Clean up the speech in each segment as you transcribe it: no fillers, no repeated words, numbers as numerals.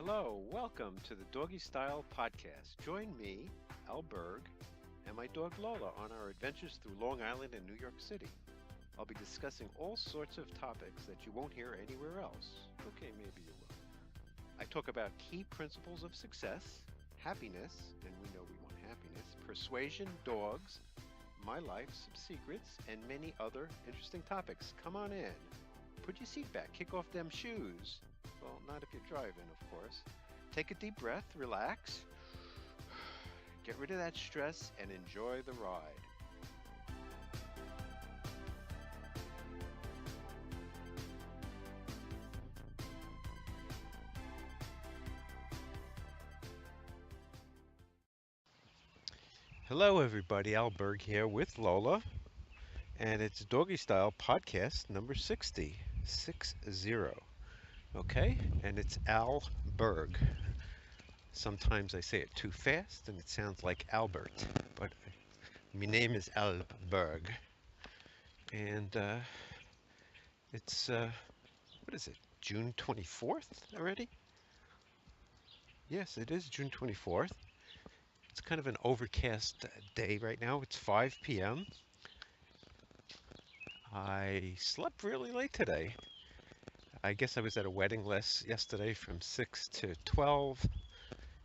Hello, welcome to the Doggy Style Podcast. Join me, Al Berg, and my dog Lola on our adventures through Long Island and New York City. I'll be discussing all sorts of topics that you won't hear anywhere else. Okay, maybe you will. I talk about key principles of success, happiness, and we know we want happiness, persuasion, dogs, my life, some secrets, and many other interesting topics. Come on in. Put your seat back, kick off them shoes. Well, not if you're driving, of course. Take a deep breath, relax, get rid of that stress, and enjoy the ride. Hello, everybody. Al Berg here with Lola, and it's Doggy Style Podcast number 60. 60. Okay? And it's Al Berg. Sometimes I say it too fast and it sounds like Albert, but my name is Al Berg. And it's, what is it, June 24th already? Yes, it is June 24th. It's kind of an overcast day right now. It's 5 p.m. I slept really late today. I guess I was at a wedding yesterday from 6 to 12.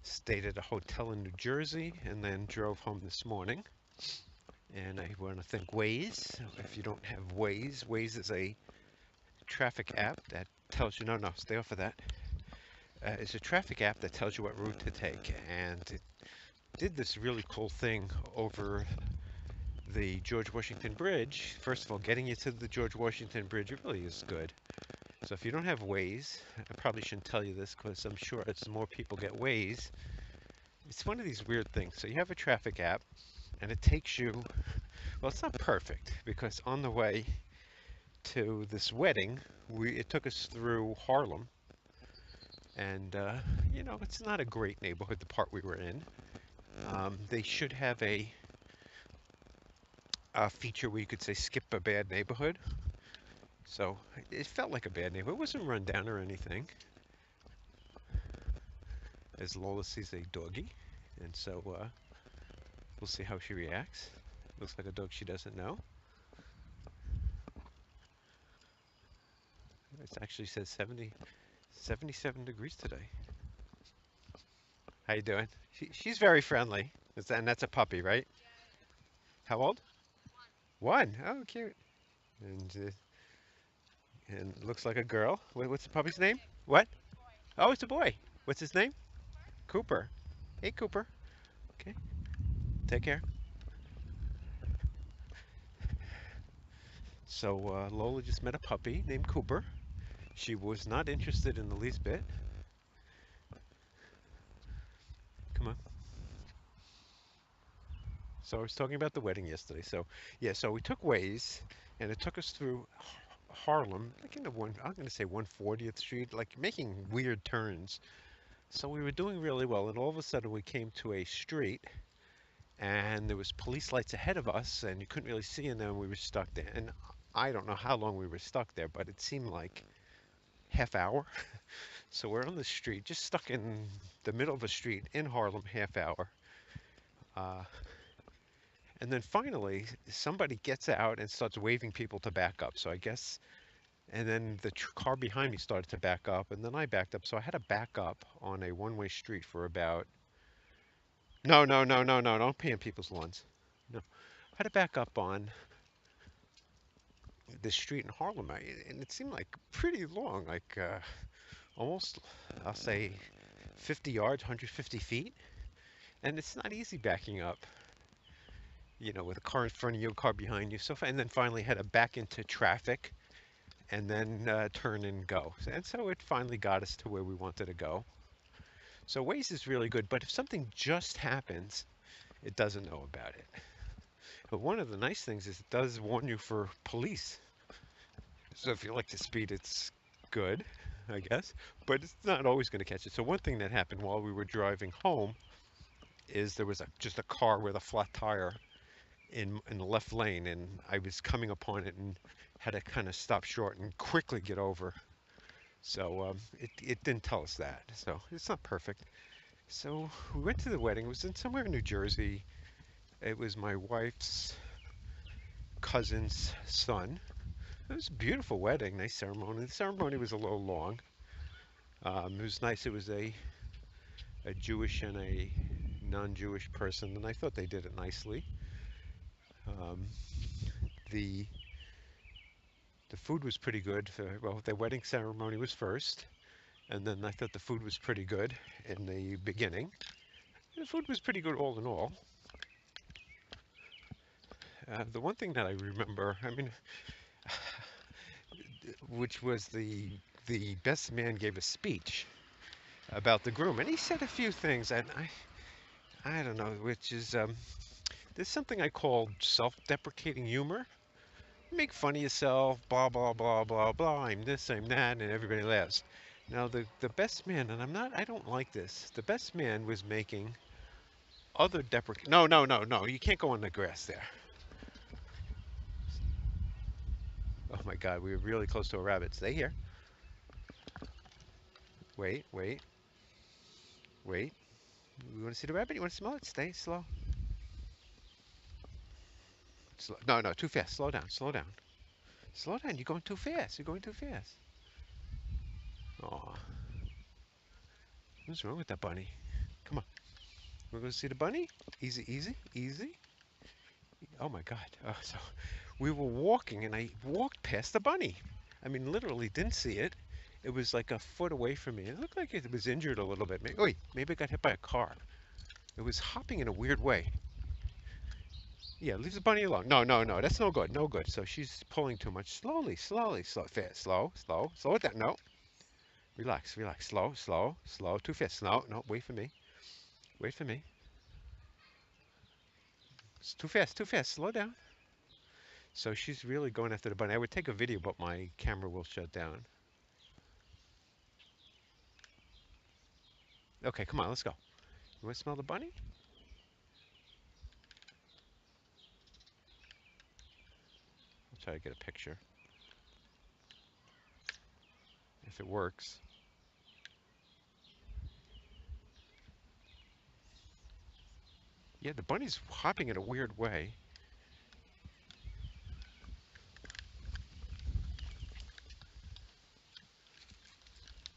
Stayed at a hotel in New Jersey and then drove home this morning. And I want to thank Waze. If you don't have Waze, Waze is a traffic app that tells you, no, stay off of that. It's a traffic app that tells you what route to take. And it did this really cool thing over the George Washington Bridge. First of all, getting you to the George Washington Bridge really is good. So if you don't have Waze, I probably shouldn't tell you this because I'm sure as more people get Waze, it's one of these weird things. So you have a traffic app and it takes you, well, it's not perfect because on the way to this wedding, it took us through Harlem. And, it's not a great neighborhood, the part we were in. They should have a feature where you could say skip a bad neighborhood. So it felt like a bad neighborhood. It wasn't run down or anything. As Lola sees a doggy. And so we'll see how she reacts. Looks like a dog she doesn't know. It actually says 77 degrees today. How you doing? She's very friendly. And that's a puppy, right? How old? One. Oh, cute. And looks like a girl. What's the puppy's name? What? Oh, it's a boy. What's his name? Cooper. Hey, Cooper. Okay. Take care. So Lola just met a puppy named Cooper. She was not interested in the least bit. Come on. So I was talking about the wedding yesterday. So yeah, so we took Waze, and it took us through Harlem, like in I'm going to say 140th Street, like making weird turns. So we were doing really well, and all of a sudden we came to a street, and there was police lights ahead of us, and you couldn't really see, and then we were stuck there. And I don't know how long we were stuck there, but it seemed like half hour. So we're on the street, just stuck in the middle of a street in Harlem, half hour. Uh, and then finally, somebody gets out and starts waving people to back up. So I guess, and then the car behind me started to back up, and then I backed up. So I had to back up on a one-way street for about, no, don't pee in people's lawns. No, I had to back up on this street in Harlem, and it seemed like pretty long, like almost, I'll say, 50 yards, 150 feet. And it's not easy backing up, with a car in front of you, a car behind you. And then finally had to back into traffic and then turn and go. And so it finally got us to where we wanted to go. So Waze is really good, but if something just happens, it doesn't know about it. But one of the nice things is it does warn you for police. So if you like to speed, it's good, I guess. But it's not always going to catch it. So one thing that happened while we were driving home is there was just a car with a flat tire in the left lane, and I was coming upon it and had to kind of stop short and quickly get over So it didn't tell us that. So it's not perfect. So we went to the wedding. It was in somewhere in New Jersey. It was my wife's cousin's son. It was a beautiful wedding, nice ceremony. The ceremony was a little long. It was nice. It was a Jewish and a non-Jewish person, and I thought they did it nicely. Um, the the food was pretty good. Well, the wedding ceremony was first, and then I thought the food was pretty good in the beginning. The food was pretty good all in all. The one thing that I remember, I mean, which was the best man gave a speech about the groom, and he said a few things, and I don't know, which is there's something I call self-deprecating humor. You make fun of yourself, blah blah blah blah blah. I'm this, I'm that, and everybody laughs. Now the best man, and I don't like this. The best man was making other deprecate. No, no, no, no. You can't go on the grass there. Oh my God, we were really close to a rabbit. Stay here. Wait, wait, wait. You want to see the rabbit? You want to smell it? Stay slow. No, no, too fast. Slow down, slow down. Slow down. You're going too fast. You're going too fast. Oh, what's wrong with that bunny? Come on. We're going to see the bunny? Easy, easy, easy. Oh my God. So we were walking and I walked past the bunny. I mean, literally didn't see it. It was like a foot away from me. It looked like it was injured a little bit. Maybe it got hit by a car. It was hopping in a weird way. Yeah, leave the bunny alone. No, no, no. That's no good. No good. So she's pulling too much. Slowly, slowly, slow, fast, slow, slow, slow it down. No, relax, relax. Slow, slow, slow. Too fast. No, no. Wait for me. Wait for me. It's too fast. Too fast. Slow down. So she's really going after the bunny. I would take a video, but my camera will shut down. Okay, come on, let's go. You want to smell the bunny? I'll try to get a picture if it works. Yeah, the bunny's hopping in a weird way.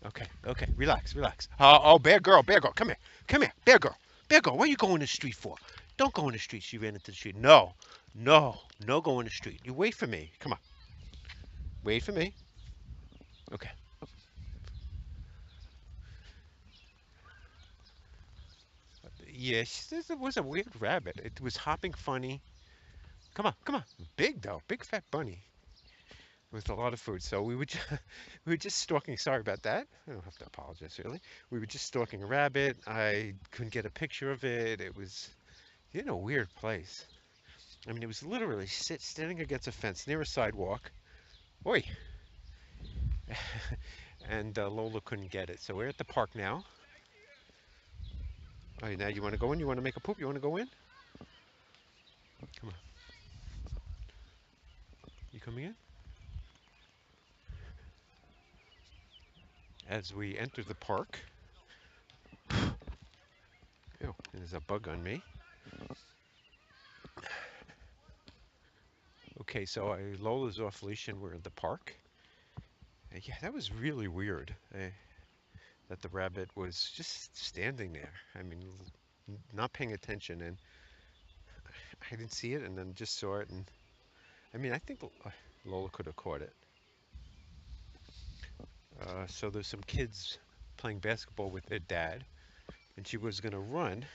Okay, okay, relax, relax. Oh, bear girl, come here, bear girl. What are you going in the street for? Don't go in the street. She ran into the street. No, no, no, go in the street. You wait for me. Come on, wait for me. Okay. Yes, this was a weird rabbit. It was hopping funny. Come on, come on. Big though, big fat bunny with a lot of food. So we were just, we were just stalking. Sorry about that. I don't have to apologize really. We were just stalking a rabbit. I couldn't get a picture of it. It was in a weird place. I mean, it was literally standing against a fence near a sidewalk. Oi! And Lola couldn't get it. So we're at the park now. All right, now you want to go in? You want to make a poop? You want to go in? Come on. You coming in? As we enter the park. Ew, there's a bug on me. Okay, so Lola's off leash and we're in the park. Yeah, that was really weird. That the rabbit was just standing there. I mean, not paying attention, and I didn't see it, and then just saw it, and I mean, I think Lola could have caught it. So there's some kids playing basketball with their dad, and she was gonna run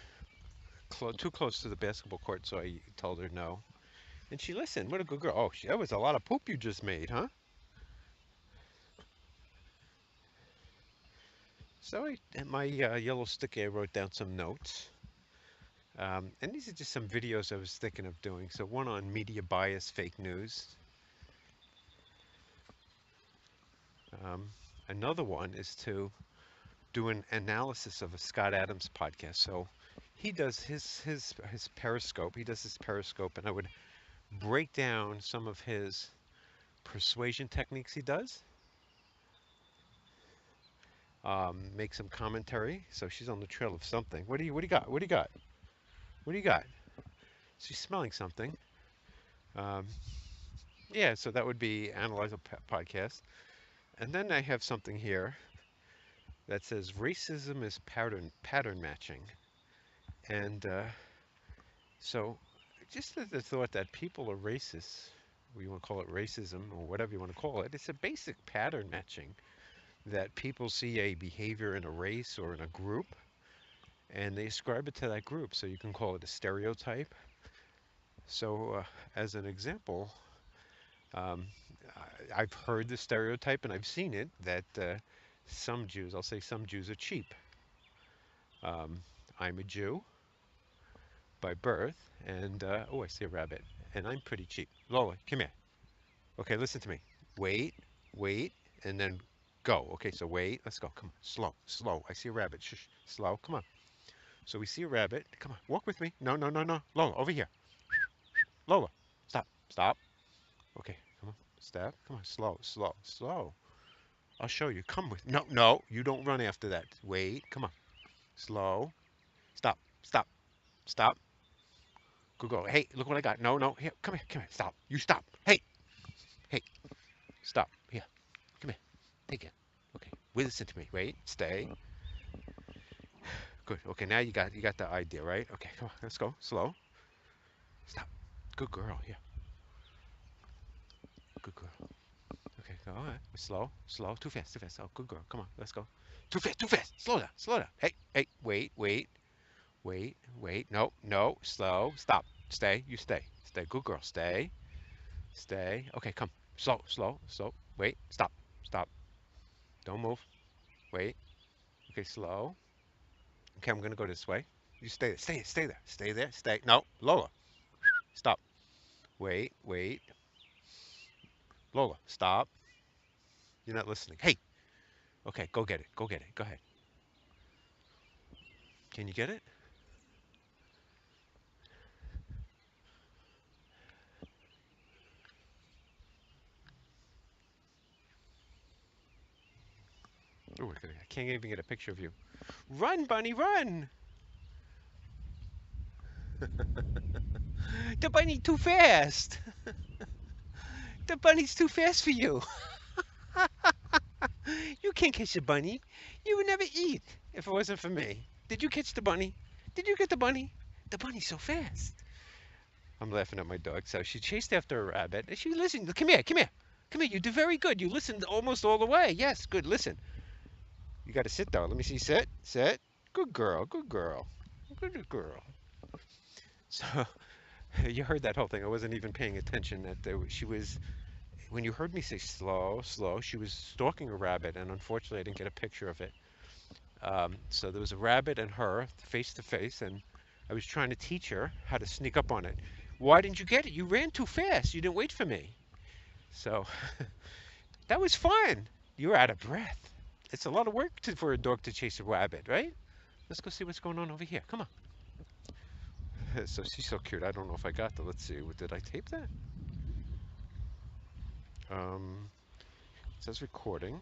too close to the basketball court, so I told her no, and she listened. What a good girl! Oh, that was a lot of poop you just made, huh? So at my yellow sticky, I wrote down some notes. And these are just some videos I was thinking of doing. So one on media bias, fake news. Um, Another one is to do an analysis of a Scott Adams podcast. So he does his Periscope. He does his Periscope, and I would break down some of his persuasion techniques he does. make some commentary. So she's on the trail of something. What do you got? What do you got? What do you got? She's smelling something. Um, yeah, so that would be Analyze a Podcast. And then I have something here that says racism is pattern matching. And so just the thought that people are racist, we want to call it racism or whatever you want to call it, it's a basic pattern matching that people see a behavior in a race or in a group and they ascribe it to that group. So you can call it a stereotype. So, as an example, um, I've heard the stereotype and I've seen it that some Jews, I'll say some Jews are cheap. Um, I'm a Jew by birth, and oh, I see a rabbit, and I'm pretty cheap. Lola, come here. Okay, listen to me. Wait, wait, and then go. Okay, so wait, let's go. Come on, slow, slow. I see a rabbit. Shh, slow. Come on. So we see a rabbit. Come on, walk with me. No, no, no, no. Lola, over here. Lola, stop, stop. Okay, come on, stop. Come on, slow, slow, slow. I'll show you. Come with. No, no, you don't run after that. Wait, come on. Slow. Stop, stop, stop. Good girl. Hey, look what I got. No, no, here, come here. Stop. You stop. Hey, hey, stop. Here, come here. Take it. Okay, listen to me. Wait, stay. Good. Okay, now you got the idea, right? Okay, come on, let's go. Slow. Stop. Good girl. Here. Good girl. Okay, go on. Slow, slow. Too fast, too fast. Oh, good girl. Come on, let's go. Too fast, too fast. Slow down, slow down. Hey, hey, wait, wait, wait, wait. No, no, slow. Stop. Stay. You stay. Stay. Good girl. Stay. Stay. Okay, come. Slow, slow, slow. Wait. Stop. Stop. Don't move. Wait. Okay, slow. Okay, I'm gonna go this way. You stay there. Stay there. Stay there. Stay. No, Lola. Stop. Wait, wait. Lola, stop. You're not listening. Hey. Okay, go get it. Go get it. Go ahead. Can you get it? Ooh, I can't even get a picture of you. Run, bunny, run! The bunny too fast. The bunny's too fast for you. You can't catch the bunny. You would never eat if it wasn't for me. Did you catch the bunny? Did you get the bunny? The bunny's so fast. I'm laughing at my dog. So she chased after a rabbit. And she listened. Come here, come here. Come here. You do very good. You listened almost all the way. Yes, good. Listen. You got to sit though. Let me see. Sit, sit. Good girl. Good girl. Good girl. So you heard that whole thing. I wasn't even paying attention that she was, when you heard me say slow, slow, she was stalking a rabbit, and unfortunately I didn't get a picture of it. So there was a rabbit and her face to face, and I was trying to teach her how to sneak up on it. Why didn't you get it? You ran too fast. You didn't wait for me. So that was fun. You're out of breath. It's a lot of work for a dog to chase a rabbit, right? Let's go see what's going on over here. Come on. So she's so cute. I don't know if I got the. Let's see. Did I tape that? Um, it says recording,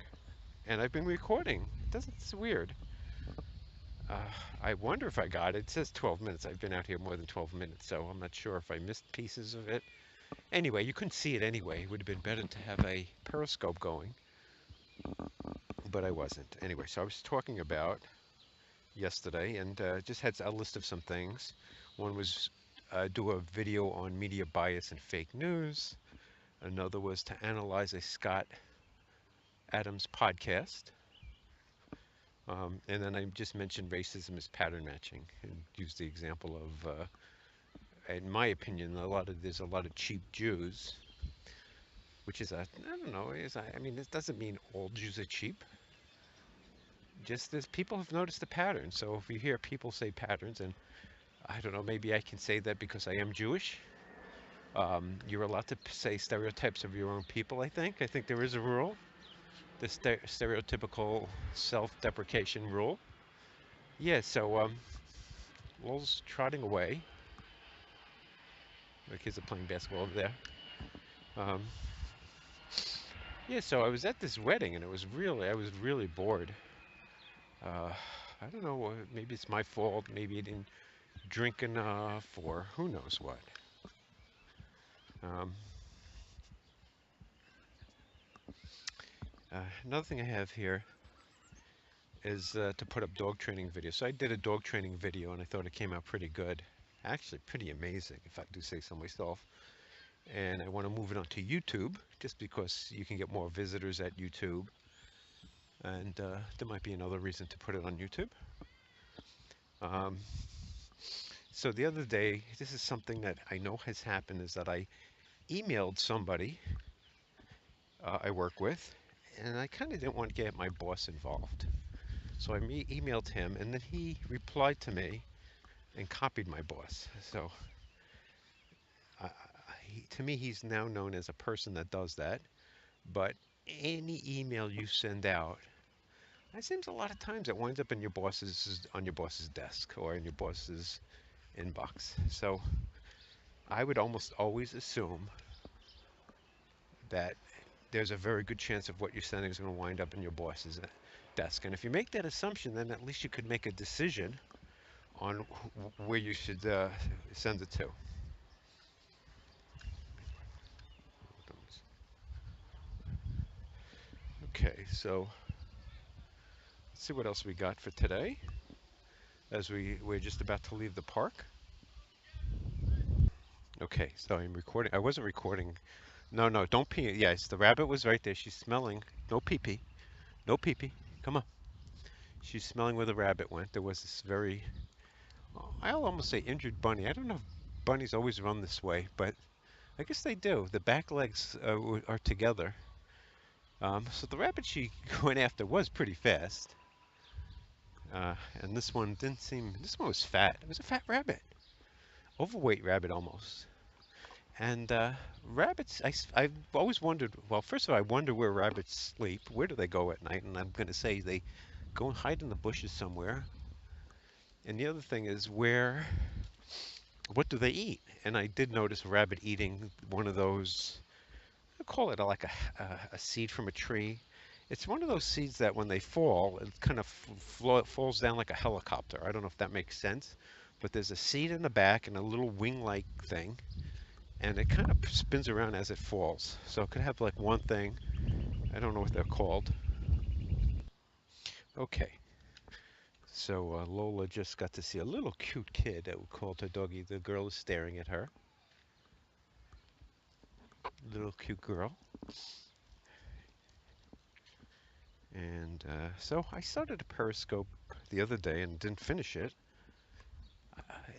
and I've been recording. It doesn't. It's weird. Uh, I wonder if I got it. It says 12 minutes. I've been out here more than 12 minutes, so I'm not sure if I missed pieces of it. Anyway, you couldn't see it anyway. It would have been better to have a periscope going, but I wasn't. Anyway, so I was talking about yesterday and just had a list of some things. One was do a video on media bias and fake news. Another was to analyze a Scott Adams podcast. And then I just mentioned racism is pattern matching and used the example of, in my opinion, there's a lot of cheap Jews, which is I don't know, I mean, this doesn't mean all Jews are cheap. Just as people have noticed the pattern. So if you hear people say patterns, and I don't know, maybe I can say that because I am Jewish. You're allowed to say stereotypes of your own people, I think. I think there is a rule, the stereotypical self-deprecation rule. Yeah, so Lowell's trotting away. The kids are playing basketball over there. Um, yeah, so I was at this wedding and I was really bored. Uh, I don't know. Maybe it's my fault. Maybe he didn't drink enough, or who knows what. Um, Another thing I have here is to put up dog training videos. So I did a dog training video, and I thought it came out pretty good. Actually, pretty amazing, if I do say so myself. And I want to move it onto YouTube, just because you can get more visitors at YouTube. And there might be another reason to put it on YouTube. Um, so the other day, this is something that I know has happened, is that I emailed somebody I work with, and I kind of didn't want to get my boss involved. So I emailed him, and then he replied to me and copied my boss. So to me, he's now known as a person that does that. But any email you send out, it seems a lot of times it winds up in your boss's on your boss's desk or in your boss's inbox. So I would almost always assume that there's a very good chance of what you're sending is going to wind up in your boss's desk. And if you make that assumption, then at least you could make a decision on where you should send it to. Okay, so let's see what else we got for today as we're just about to leave the park. Okay, so I'm recording. I wasn't recording. No, no, don't pee. Yes, the rabbit was right there. She's smelling. No pee pee. No pee pee. Come on. She's smelling where the rabbit went. There was this very, I'll almost say injured bunny. I don't know if bunnies always run this way, but I guess they do. The back legs are together. So the rabbit she went after was pretty fast. And this one didn't seem, this one was fat. It was a fat rabbit. Overweight rabbit almost. And rabbits, I've always wondered, well, first of all, I wonder where rabbits sleep. Where do they go at night? And I'm going to say they go and hide in the bushes somewhere. And the other thing is what do they eat? And I did notice a rabbit eating one of those, I call it like a seed from a tree. It's one of those seeds that when they fall, it kind of falls down like a helicopter. I don't know if that makes sense, but there's a seed in the back and a little wing-like thing, and it kind of spins around as it falls. So it could have like one thing. I don't know what they're called. Okay, so Lola just got to see a little cute kid that we called her doggy. The girl is staring at her. Little cute girl. And so I started a Periscope the other day and didn't finish it.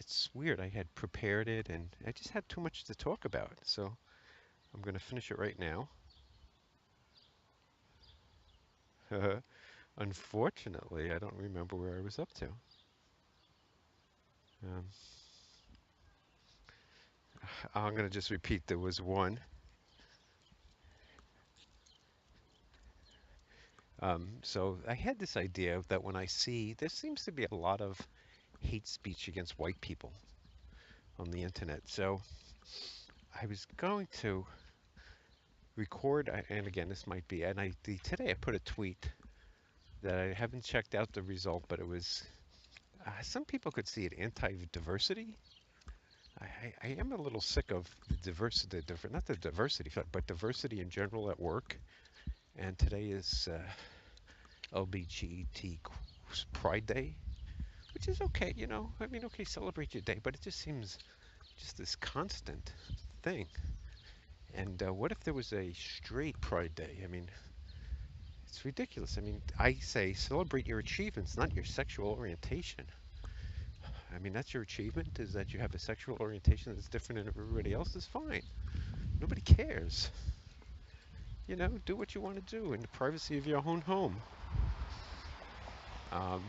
It's weird. I had prepared it and I just had too much to talk about. So I'm going to finish it right now. Unfortunately, I don't remember where I was up to. Um, I'm going to just repeat. There was one. So I had this idea that when I see, there seems to be a lot of hate speech against white people on the internet. So I was going to record, and again, this might be, and today I put a tweet that I haven't checked out the result, but it was, some people could see it anti-diversity. I am a little sick of the diversity, not the diversity, but diversity in general at work. And today is LGBT Pride Day, which is okay, you know. I mean, okay, celebrate your day, but it just seems just this constant thing. And what if there was a straight Pride Day? I mean, it's ridiculous. I mean, I say celebrate your achievements, not your sexual orientation. I mean, that's your achievement, is that you have a sexual orientation that's different than everybody else, is fine. Nobody cares. You know, do what you want to do in the privacy of your own home. Um,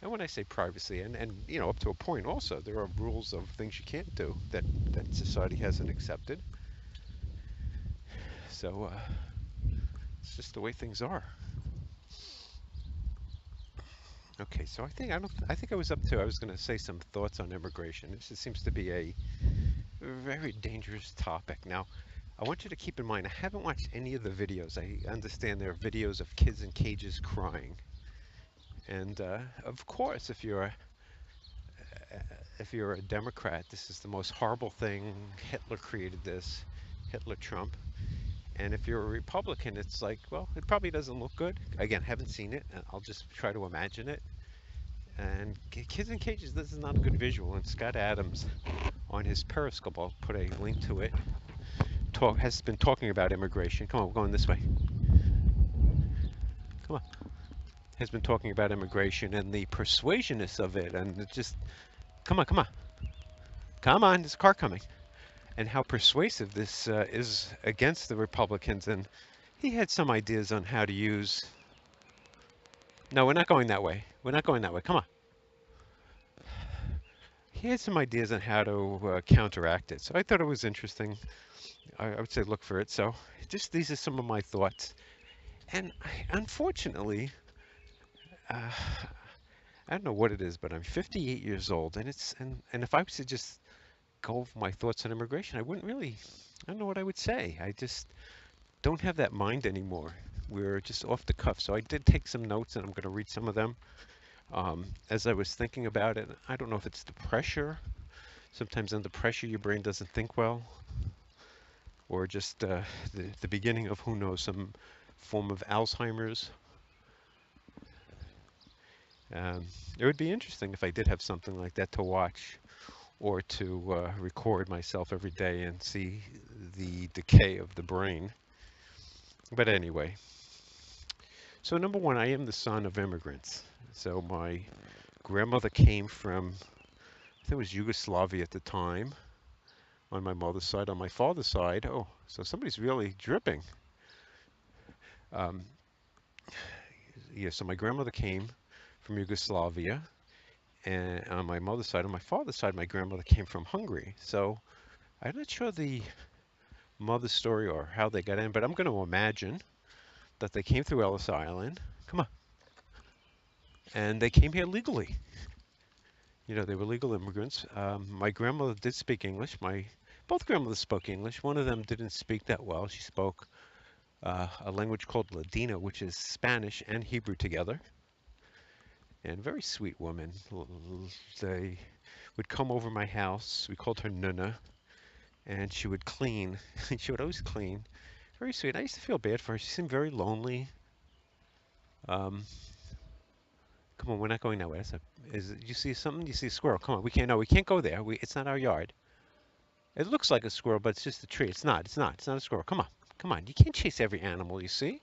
and when I say privacy, and you know, up to a point also, there are rules of things you can't do that society hasn't accepted. So it's just the way things are. Okay, so I think I was up to, I was going to say some thoughts on immigration. This just seems to be a very dangerous topic. Now, I want you to keep in mind, I haven't watched any of the videos. I understand there are videos of kids in cages crying. And of course, if you're a Democrat, this is the most horrible thing. Hitler created this, Hitler Trump. And if you're a Republican, it's like, well, it probably doesn't look good. Again, haven't seen it. I'll just try to imagine it. And Kids in Cages, this is not a good visual. And Scott Adams on his Periscope, I'll put a link to it, has been talking about immigration. Come on, we're going this way. Come on. Has been talking about immigration and the persuasionness of it. And it just, come on, come on. Come on, there's a car coming. And how persuasive this is against the Republicans. And he had some ideas on how to use. No, we're not going that way. We're not going that way. Come on. He had some ideas on how to counteract it. So I thought it was interesting. I would say look for it. So just these are some of my thoughts. And unfortunately, uh, I don't know what it is, but I'm 58 years old, and and if I was to just go over my thoughts on immigration, I wouldn't really. I don't know what I would say. I just don't have that mind anymore. We're just off the cuff. So I did take some notes, and I'm going to read some of them. As I was thinking about it, I don't know if it's the pressure. Sometimes under pressure, your brain doesn't think well, or just the beginning of who knows some form of Alzheimer's. Um, it would be interesting if I did have something like that to watch or to record myself every day and see the decay of the brain. But anyway, so number one, I am the son of immigrants. So my grandmother came from, I think it was Yugoslavia at the time, on my mother's side. On my father's side, oh, so somebody's really dripping. Um, yeah, so my grandmother came from Yugoslavia, and on my mother's side. On my father's side, my grandmother came from Hungary. So I'm not sure the mother's story or how they got in, but I'm going to imagine that they came through Ellis Island. Come on. And they came here legally. You know, they were legal immigrants. My grandmother did speak English. Both grandmothers spoke English. One of them didn't speak that well. She spoke a language called Ladino, which is Spanish and Hebrew together. And very sweet woman. They would come over my house. We called her Nuna, and she would clean. She would always clean. Very sweet. I used to feel bad for her. She seemed very lonely. Um, Come on, we're not going that way. You see something? You see a squirrel? Come on, we can't. No, we can't go there. It's not our yard. It looks like a squirrel, but it's just a tree. It's not. It's not. It's not a squirrel. Come on, come on. You can't chase every animal you see.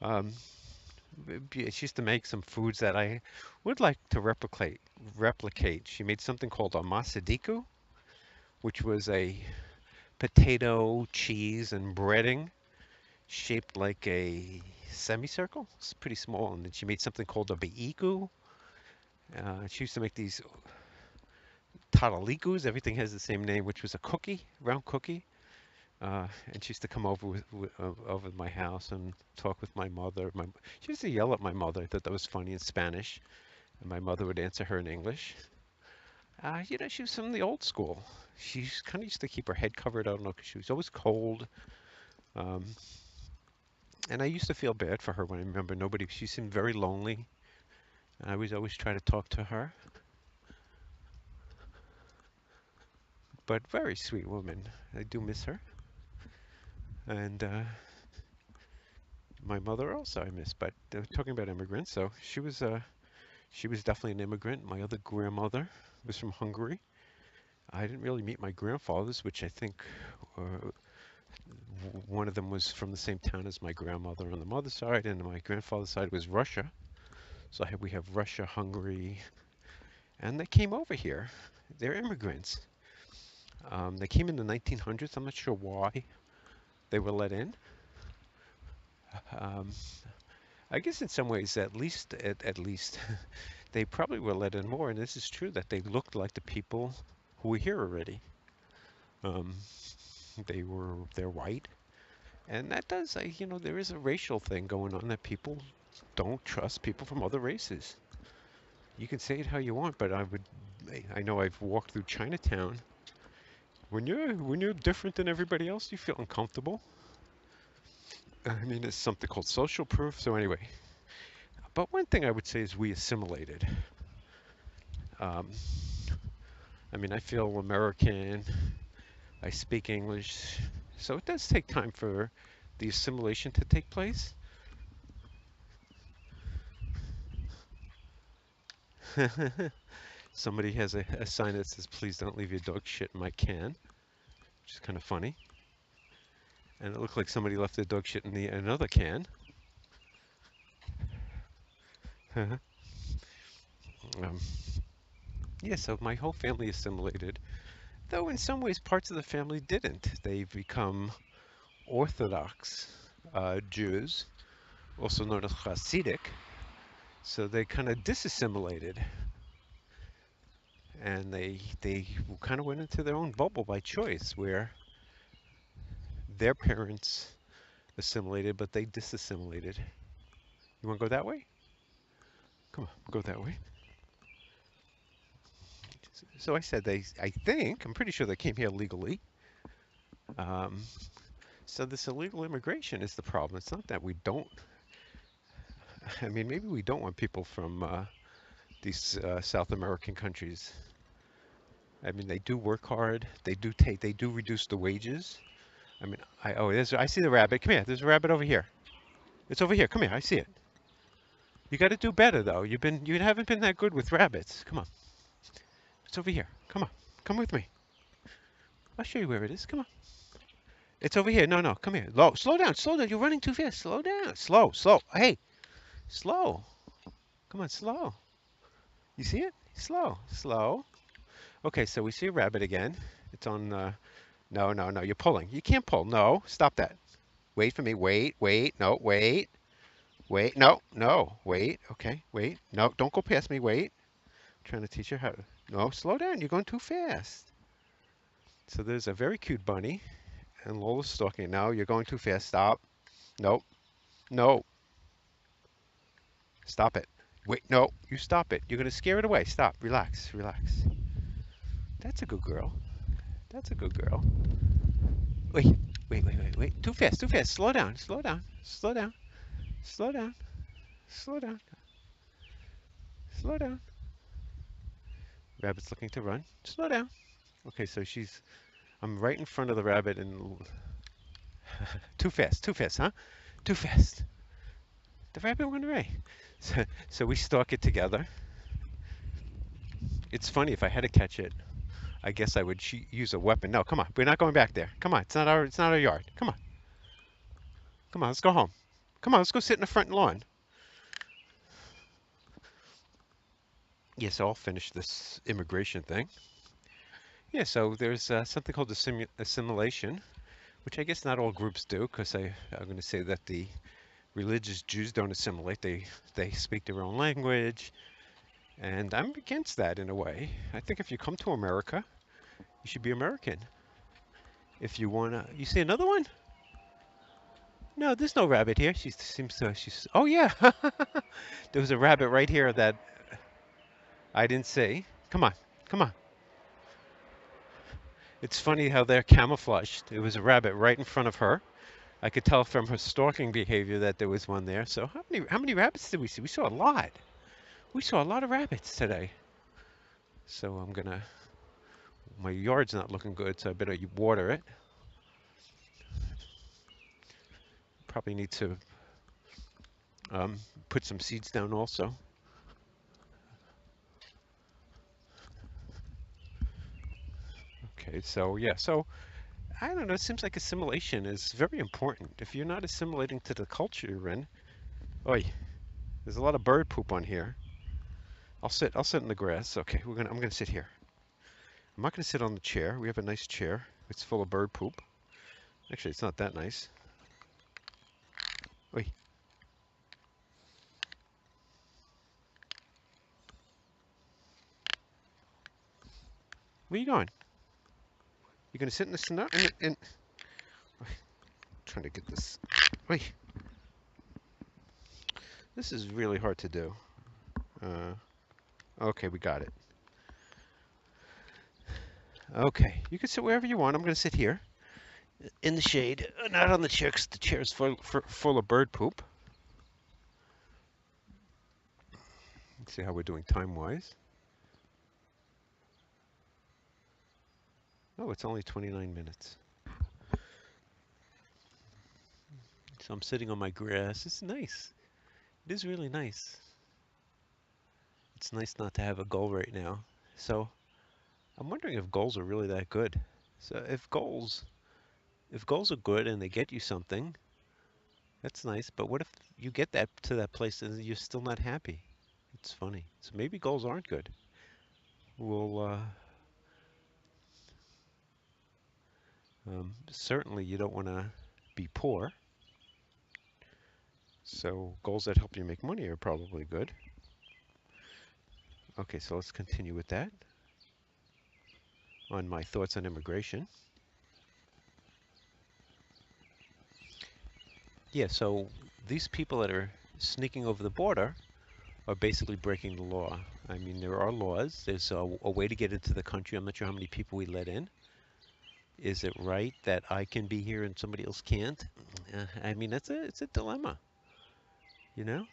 Um, she used to make some foods that I would like to replicate. She made something called a masadiku, which was a potato, cheese, and breading shaped like a semicircle. It's pretty small. And then she made something called a beiku. She used to make these taralikus. Everything has the same name, which was a cookie, round cookie. And she used to come over over my house and talk with my mother. She used to yell at my mother. I thought that was funny in Spanish, and my mother would answer her in English. You know, she was from the old school. She kind of used to keep her head covered. I don't know, because she was always cold. Um, and I used to feel bad for her when I remember nobody. She seemed very lonely. And I was always trying to talk to her. But very sweet woman. I do miss her. And my mother also I miss. But talking about immigrants, so she was definitely an immigrant. My other grandmother was from Hungary. I didn't really meet my grandfathers, which I think one of them was from the same town as my grandmother on the mother's side, and my grandfather's side was Russia. So we have Russia, Hungary, and they came over here. They're immigrants. They came in the 1900s. I'm not sure why they were let in. Um, I guess in some ways, at least, they probably were let in more. And this is true that they looked like the people who were here already. Um, they're white, and that does, you know, there is a racial thing going on that people don't trust people from other races. You can say it how you want, but I know I've walked through Chinatown. When you're different than everybody else, you feel uncomfortable. I mean, it's something called social proof. So anyway, But one thing I would say is we assimilated. Um, I mean, I feel American. I speak English. So it does take time for the assimilation to take place. Somebody has a sign that says, "Please don't leave your dog shit in my can," which is kind of funny. And it looked like somebody left their dog shit in another can. um, yeah, so my whole family assimilated, though in some ways parts of the family didn't. They've become Orthodox Jews, also known as Hasidic, so they kind of disassimilated, and they kind of went into their own bubble by choice, where their parents assimilated, but they disassimilated. You want to go that way? Come on, go that way. So I said I'm pretty sure they came here legally. Um, so this illegal immigration is the problem. It's not that we don't, I mean, maybe we don't want people from these South American countries. I mean, they do work hard. They do reduce the wages. I mean, I see the rabbit. Come here. There's a rabbit over here. It's over here. Come here. I see it. You got to do better though. You haven't been that good with rabbits. Come on. It's over here. Come on. Come with me. I'll show you where it is. Come on. It's over here. No, no. Come here. Slow down. Slow down. You're running too fast. Slow down. Slow. Slow. Hey. Slow. Come on. Slow. You see it? Slow. Slow. Okay. So we see a rabbit again. It's on. No, no, no. You're pulling. You can't pull. No. Stop that. Wait for me. Wait. Wait. No. Wait. Wait. No. No. Wait. Okay. Wait. No. Don't go past me. Wait. I'm trying to teach her how to. No. Slow down. You're going too fast. So there's a very cute bunny. And Lola's stalking. No, you're going too fast. Stop. Nope. No. Stop it. Wait, no. You stop it. You're going to scare it away. Stop. Relax. Relax. That's a good girl. That's a good girl. Wait. Wait, wait, wait, wait. Too fast. Too fast. Slow down. Slow down. Slow down. Slow down. Slow down. Slow down. Rabbit's looking to run. Slow down. Okay, so I'm right in front of the rabbit and too fast. Too fast, huh? Too fast. The rabbit went away. So we stalk it together. It's funny, if I had to catch it, I guess I would use a weapon. No, come on. We're not going back there. Come on. It's not our yard. Come on. Come on, let's go home. Come on, let's go sit in the front lawn. Yes, I'll finish this immigration thing. Yeah, so there's something called assimilation, which I guess not all groups do, because I'm going to say that the religious Jews don't assimilate. They speak their own language, and I'm against that in a way. I think if you come to America, you should be American. If you wanna, you see another one? No, there's no rabbit here. Oh yeah, there was a rabbit right here that I didn't see. Come on, come on. It's funny how they're camouflaged. It was a rabbit right in front of her. I could tell from her stalking behavior that there was one there. So how many rabbits did we see? We saw a lot. We saw a lot of rabbits today. So my yard's not looking good, so I better water it. Probably need to put some seeds down also. Okay, so yeah, so I don't know, it seems like assimilation is very important. If you're not assimilating to the culture you're in, oi, there's a lot of bird poop on here. I'll sit in the grass. Okay, I'm gonna sit here. I'm not gonna sit on the chair. We have a nice chair. It's full of bird poop. Actually, it's not that nice. Oi. Where are you going? You gonna sit in the snow? Trying to get this. Wait. This is really hard to do. Okay, we got it. Okay, you can sit wherever you want. I'm gonna sit here in the shade, not on the chair because the chair is full of bird poop. See how we're doing time-wise. Oh, it's only 29 minutes. So I'm sitting on my grass. It's nice. It is really nice. It's nice not to have a goal right now. So I'm wondering if goals are really that good. So if goals are good and they get you something, that's nice. But what if you get that to that place and you're still not happy? It's funny. So maybe goals aren't good. Well, certainly you don't want to be poor. So goals that help you make money are probably good. Okay, so let's continue with that on my thoughts on immigration. Yeah, so these people that are sneaking over the border are basically breaking the law. I mean, there are laws. There's a way to get into the country. I'm not sure how many people we let in. Is it right that I can be here and somebody else can't? I mean, it's a dilemma, you know?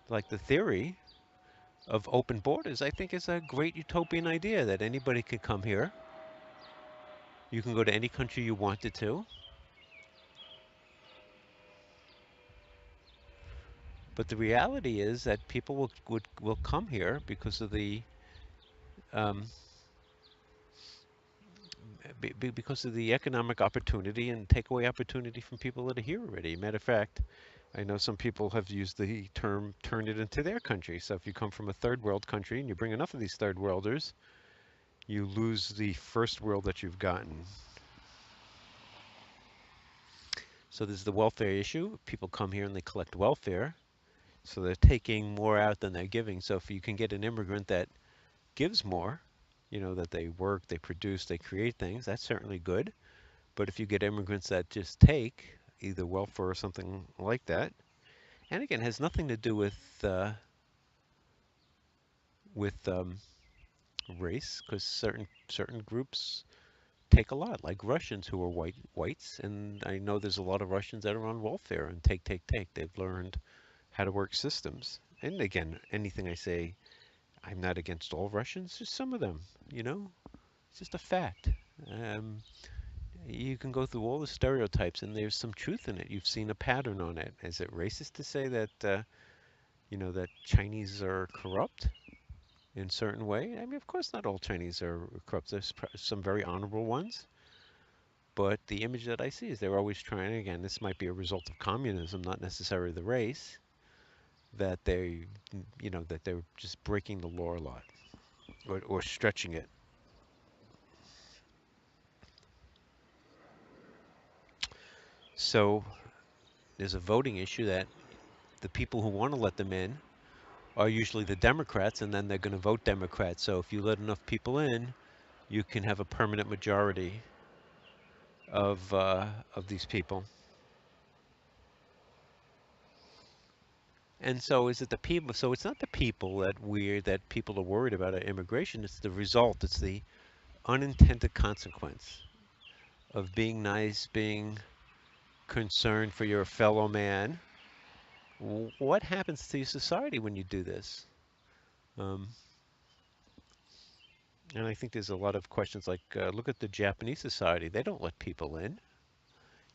Like the theory of open borders, I think is a great utopian idea that anybody could come here. You can go to any country you wanted to. But the reality is that people will come here because of the um, because of the economic opportunity and take away opportunity from people that are here already. Matter of fact, I know some people have used the term turn it into their country. So if you come from a third world country and you bring enough of these third worlders, you lose the first world that you've gotten. So there's the welfare issue. People come here and they collect welfare. So they're taking more out than they're giving. So if you can get an immigrant that gives more, that they work, they produce, they create things, that's certainly good. But if you get immigrants that just take either welfare or something like that, and again, it has nothing to do with race, because certain groups take a lot, like Russians who are whites, and I know there's a lot of Russians that are on welfare and take. They've learned how to work systems. And again, anything I say, I'm not against all Russians, just some of them, it's just a fact. Um, you can go through all the stereotypes, and there's some truth in it. You've seen a pattern on it. Is it racist to say that, that Chinese are corrupt in certain way? I mean, of course, not all Chinese are corrupt. There's some very honorable ones. But the image that I see is they're always trying, again, this might be a result of communism, not necessarily the race, that that they're just breaking the law a lot or stretching it. So there's a voting issue that the people who want to let them in are usually the Democrats, and then they're going to vote Democrat. So if you let enough people in, you can have a permanent majority of these people. And so is it the people? So it's not the people that people are worried about at immigration. It's the result. It's the unintended consequence of being nice, being concerned for your fellow man. What happens to your society when you do this? Um, and I think there's a lot of questions like, look at the Japanese society. They don't let people in.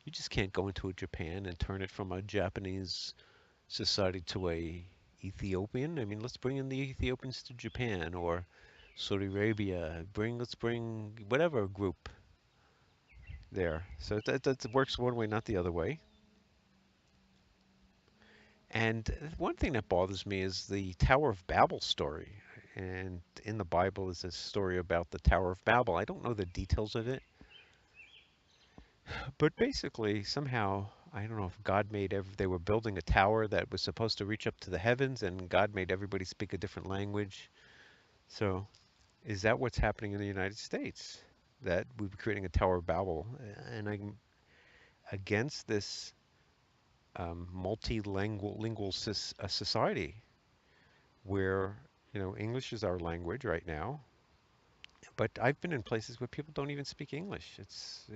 You just can't go into a Japan and turn it from a Japanese society to a Ethiopian. I mean, let's bring in the Ethiopians to Japan or Saudi Arabia. Let's bring whatever group there. So that works one way, not the other way. And one thing that bothers me is the Tower of Babel story. And in the Bible is a story about the Tower of Babel. I don't know the details of it, but basically somehow I don't know if God they were building a tower that was supposed to reach up to the heavens, and God made everybody speak a different language. So is that what's happening in the United States? That we're creating a Tower of Babel, and I'm against this multilingual society where English is our language right now, but I've been in places where people don't even speak English. It's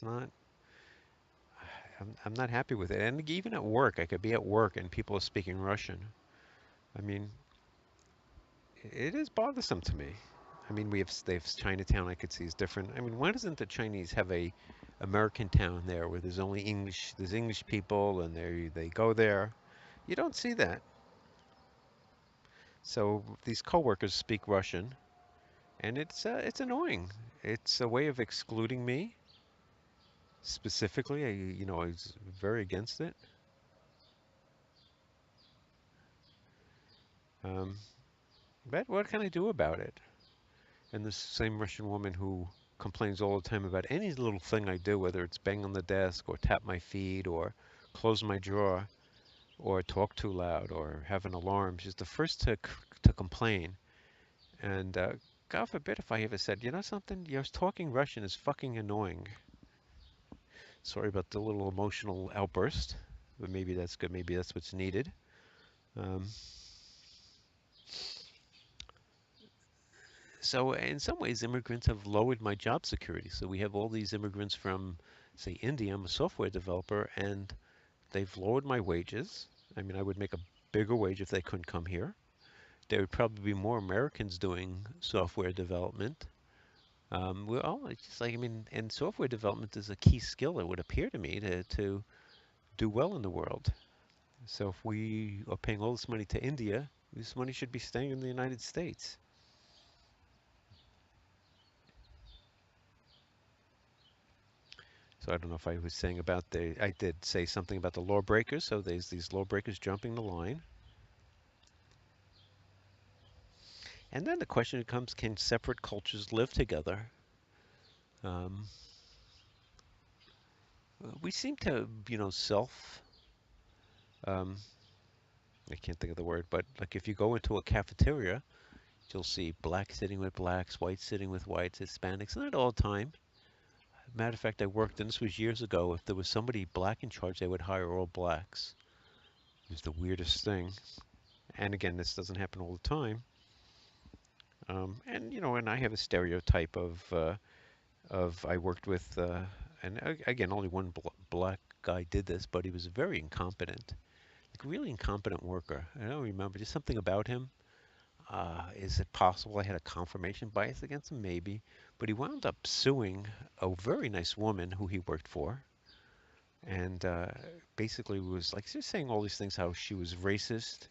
not. I'm not happy with it. And even at work, I could be at work and people are speaking Russian. I mean, it is bothersome to me. I mean, they have Chinatown. I could see is different. I mean, why doesn't the Chinese have a American town there where there's only English, there's English people, and they go there. You don't see that. So these coworkers speak Russian, and it's annoying. It's a way of excluding me specifically. I was very against it. Um, but what can I do about it? And this same Russian woman who complains all the time about any little thing I do, whether it's bang on the desk or tap my feet or close my drawer or talk too loud or have an alarm. She's the first to complain. And God forbid if I ever said, you know something, you're talking Russian is fucking annoying. Sorry about the little emotional outburst, but maybe that's good. Maybe that's what's needed. Um, so in some ways, immigrants have lowered my job security. So we have all these immigrants from, say, India. I'm a software developer, and they've lowered my wages. I mean, I would make a bigger wage if they couldn't come here. There would probably be more Americans doing software development. Well, it's just like, I mean, and software development is a key skill, it would appear to me, to do well in the world. So if we are paying all this money to India, this money should be staying in the United States. So I don't know if I was saying about I did say something about the lawbreakers. So there's these lawbreakers jumping the line. And then the question becomes, can separate cultures live together? Um, we seem to, um, I can't think of the word, but like if you go into a cafeteria, you'll see blacks sitting with blacks, whites sitting with whites, Hispanics, not all the time. Matter of fact, I worked, and this was years ago, if there was somebody black in charge, they would hire all blacks. It was the weirdest thing. And again, this doesn't happen all the time. And I have a stereotype of I worked with, and again, only one black guy did this, but he was very incompetent, like really incompetent worker. I don't remember, just something about him. Is it possible I had a confirmation bias against him? Maybe. But he wound up suing a very nice woman who he worked for, and basically was like just saying all these things, how she was racist,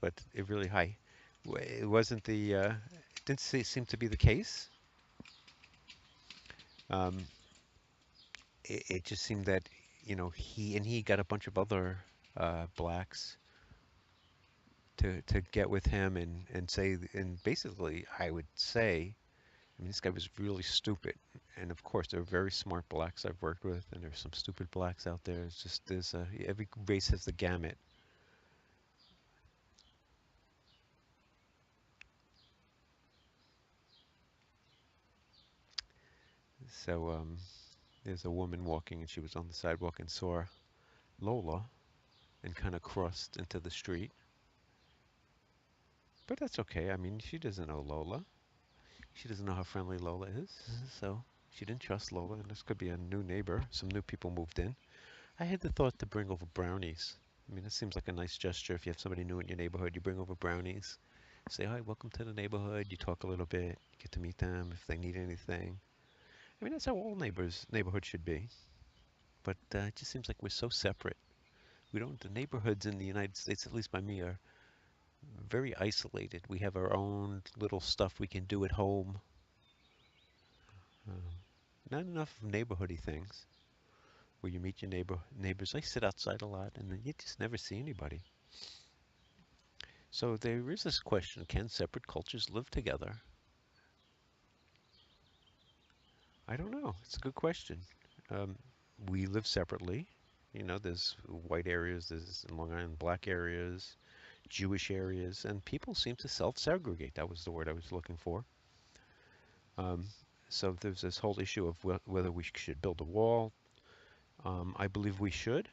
but it really high. It wasn't it didn't seem to be the case. Um, it just seemed that, he got a bunch of other blacks to get with him and say, and basically, I would say, I mean, this guy was really stupid. And of course, there are very smart blacks I've worked with, and there's some stupid blacks out there. It's just every race has the gamut. So there's a woman walking, and she was on the sidewalk and saw Lola and kind of crossed into the street. But that's okay. I mean, she doesn't know Lola. She doesn't know how friendly Lola is. So she didn't trust Lola, and this could be a new neighbor. Some new people moved in. I had the thought to bring over brownies. I mean, it seems like a nice gesture. If you have somebody new in your neighborhood, you bring over brownies. Say, hi, welcome to the neighborhood. You talk a little bit, get to meet them if they need anything. I mean, that's how all neighborhoods should be. But it just seems like we're so separate. We don't, the neighborhoods in the United States, at least by me, are very isolated. We have our own little stuff we can do at home. Uh, Not enough neighborhoody things where you meet your neighbors. I sit outside a lot, and then you just never see anybody. So there is this question: can separate cultures live together? I don't know. It's a good question. Um, we live separately. There's white areas, there's in Long Island black areas, Jewish areas, and people seem to self-segregate. That was the word I was looking for. Um, so there's this whole issue of whether we should build a wall. I believe we should.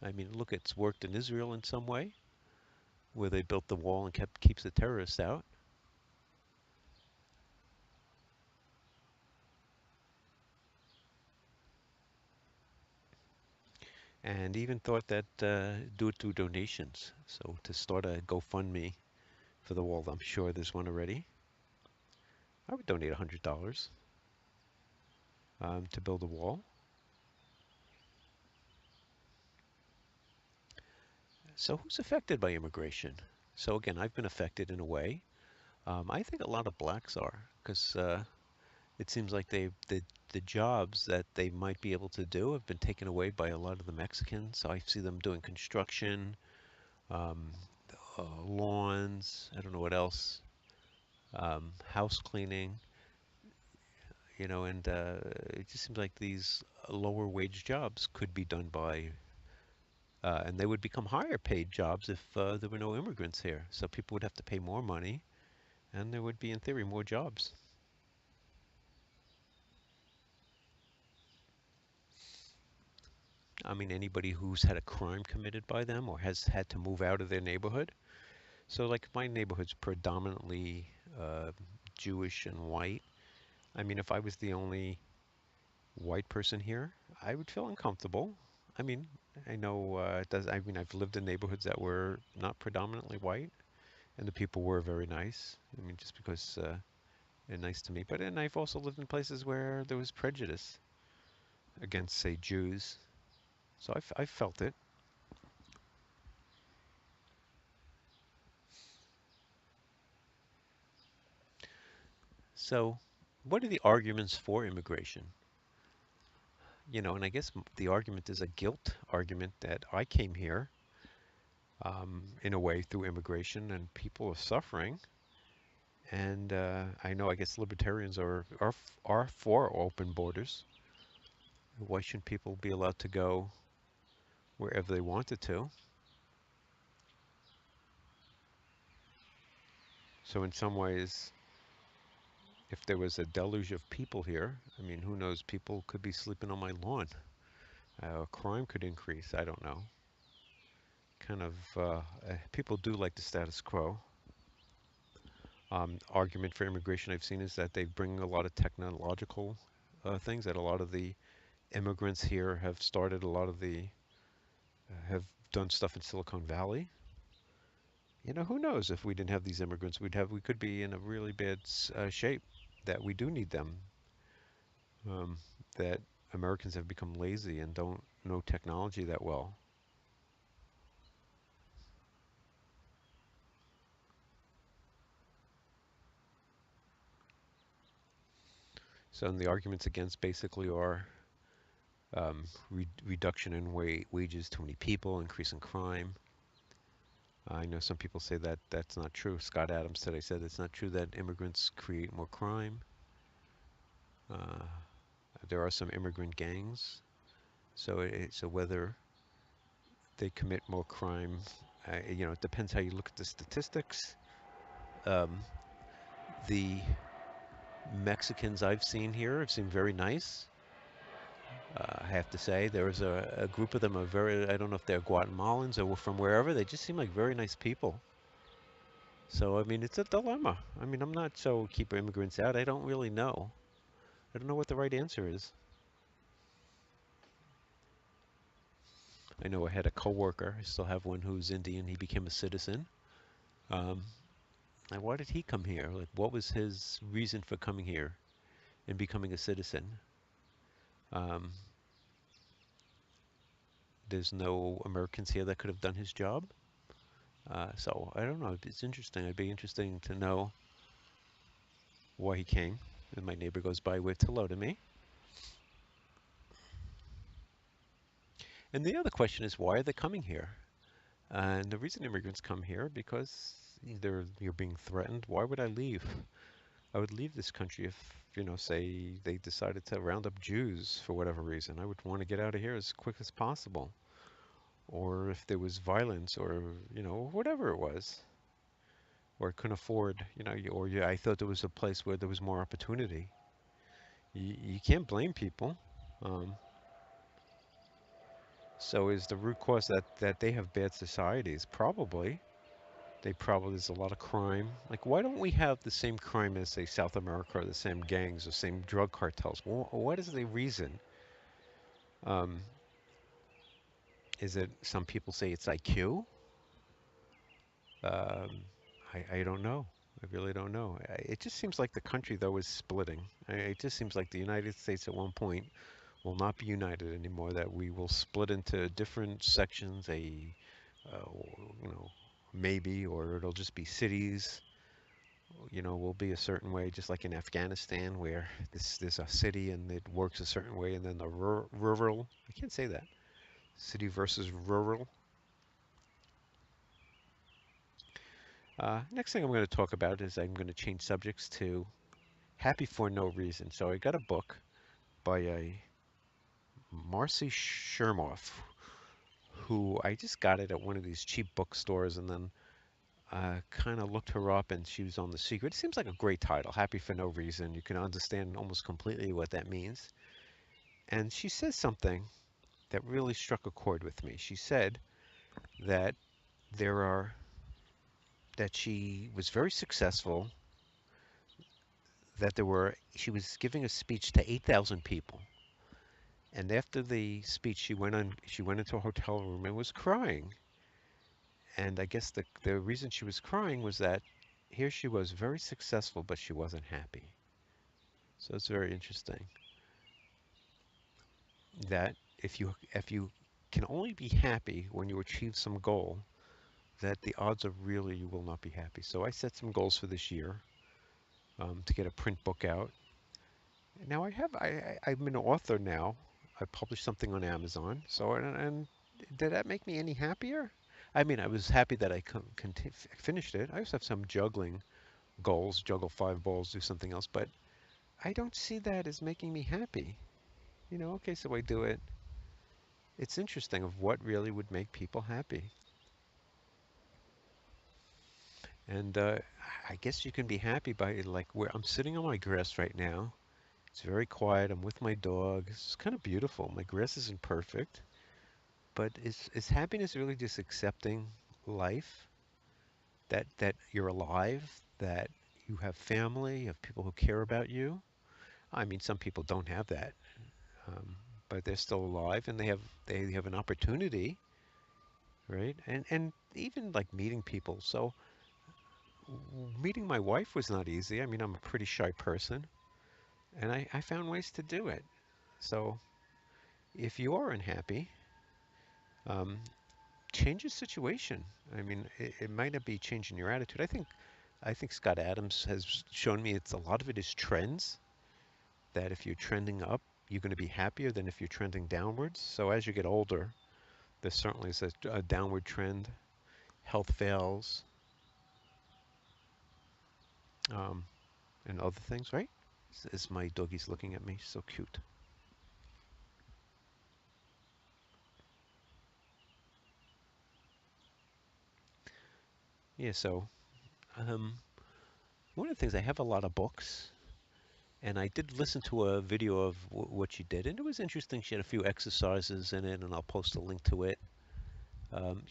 I mean, look, it's worked in Israel in some way, where they built the wall and keeps the terrorists out. and even thought that do it through donations. So to start a GoFundMe for the wall, I'm sure there's one already. I would donate $100 to build a wall. So who's affected by immigration? So again, I've been affected in a way. I think a lot of blacks are, because it seems like the jobs that they might be able to do have been taken away by a lot of the Mexicans. So I see them doing construction, um, lawns, I don't know what else, house cleaning, and it just seems like these lower wage jobs could be done by, and they would become higher paid jobs if there were no immigrants here. So people would have to pay more money, and there would be, in theory, more jobs. I mean, anybody who's had a crime committed by them or has had to move out of their neighborhood. So, like, my neighborhood's predominantly uh, Jewish and white. I mean, if I was the only white person here, I would feel uncomfortable. I mean, I know it does. I mean, I've lived in neighborhoods that were not predominantly white, and the people were very nice. I mean, just because they're nice to me. But and I've also lived in places where there was prejudice against, say, Jews. So I felt it. So, what are the arguments for immigration? And I guess the argument is a guilt argument that I came here in a way through immigration and people are suffering. And I know, I guess libertarians are for open borders. Why shouldn't people be allowed to go wherever they wanted to? So in some ways, if there was a deluge of people here, I mean, who knows? People could be sleeping on my lawn. Crime could increase. I don't know. Kind of, people do like the status quo. Argument for immigration I've seen is that they bring a lot of technological things that a lot of the immigrants here have started. A lot of the have done stuff in Silicon Valley. Who knows if we didn't have these immigrants, we could be in a really bad shape. That we do need them. Um, that Americans have become lazy and don't know technology that well. So and the arguments against basically are reduction in wages, too many people, increase in crime. I know some people say that that's not true. Scott Adams today said it's not true that immigrants create more crime. Uh, there are some immigrant gangs, so whether they commit more crime, it depends how you look at the statistics. Um, the Mexicans I've seen here have seemed very nice. I have to say, there was a group of them, I don't know if they're Guatemalans or from wherever, they just seem like very nice people. So, I mean, it's a dilemma. I mean, I'm not so keep immigrants out. I don't really know. I don't know what the right answer is. I know I had a coworker, I still have one who's Indian. He became a citizen. Um, like, why did he come here? Like, what was his reason for coming here and becoming a citizen? Um, there's no Americans here that could have done his job. So I don't know. It's interesting. It'd be interesting to know why he came. And my neighbor goes by with hello to me. And the other question is, why are they coming here? And the reason immigrants come here because either you're being threatened. Why would I leave? I would leave this country if, say they decided to round up Jews for whatever reason. I would want to get out of here as quick as possible. Or if there was violence or, whatever it was. Or I couldn't afford, or yeah, I thought there was a place where there was more opportunity. You can't blame people. Um, so is the root cause that they have bad societies? Probably. There's a lot of crime. Like, why don't we have the same crime as, say, South America, or the same gangs, or same drug cartels? What is the reason? Um, Is it, some people say it's IQ? Um, I don't know. I really don't know. It just seems like the country, though, is splitting. It just seems like the United States at one point will not be united anymore, that we will split into different sections, uh, you know, maybe, or it'll just be cities, will be a certain way, just like in Afghanistan, where there's a city and it works a certain way, and then the rural, I can't say that, city versus rural. Next thing I'm going to talk about is I'm going to change subjects to happy for no reason. So I got a book by a Marcy Shermoff, who I just got it at one of these cheap bookstores, and then kind of looked her up, and she was on The Secret. It seems like a great title, Happy for No Reason. You can understand almost completely what that means. And she says something that really struck a chord with me. She said that there are that she was very successful, that she was giving a speech to 8,000 people. And after the speech, she went into a hotel room and was crying. And I guess the reason she was crying was that here she was very successful, but she wasn't happy. So it's very interesting that if you can only be happy when you achieve some goal, that the odds are really you will not be happy. So I set some goals for this year, to get a print book out. Now I'm an author now. I published something on Amazon. So and did that make me any happier? I mean, I was happy that I finished it. I also have some juggling goals, juggle 5 balls, do something else, but I don't see that as making me happy. Okay, so I do it. It's interesting of what really would make people happy. And I guess you can be happy by, like, where I'm sitting on my grass right now. It's very quiet. I'm with my dog. It's kind of beautiful. My grass isn't perfect, but is happiness really just accepting life, that you're alive, that you have family, you have people who care about you? I mean, some people don't have that, um, but they're still alive and they have an opportunity, right? And even like meeting people. So meeting my wife was not easy. I mean, I'm a pretty shy person, and I found ways to do it. So if you are unhappy, um, change your situation. I mean, it might not be changing your attitude. I think Scott Adams has shown me it's a lot of it is trends. That if you're trending up, you're going to be happier than if you're trending downwards. So as you get older, there certainly is a downward trend. Health fails, um, and other things, right? As my doggy's looking at me, so cute. Yeah. So um, one of the things, I have a lot of books, and I did listen to a video of what she did, and it was interesting. She had a few exercises in it, and I'll post a link to it.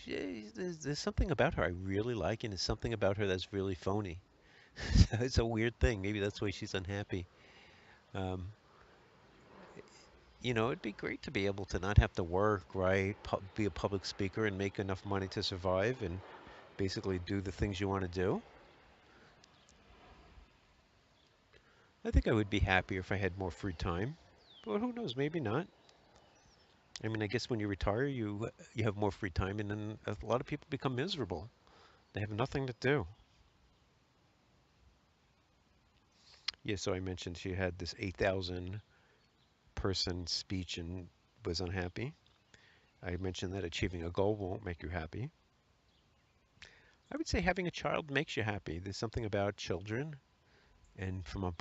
There's something about her I really like, and there's something about her that's really phony. It's a weird thing. Maybe that's why she's unhappy. Um, it'd be great to be able to not have to work, right? Be a public speaker and make enough money to survive and basically do the things you want to do. I think I would be happier if I had more free time, but who knows? Maybe not. I mean, I guess when you retire, you have more free time, and then a lot of people become miserable. They have nothing to do. Yeah, so I mentioned she had this 8,000 person speech and was unhappy. I mentioned that achieving a goal won't make you happy. I would say having a child makes you happy. There's something about children, and from a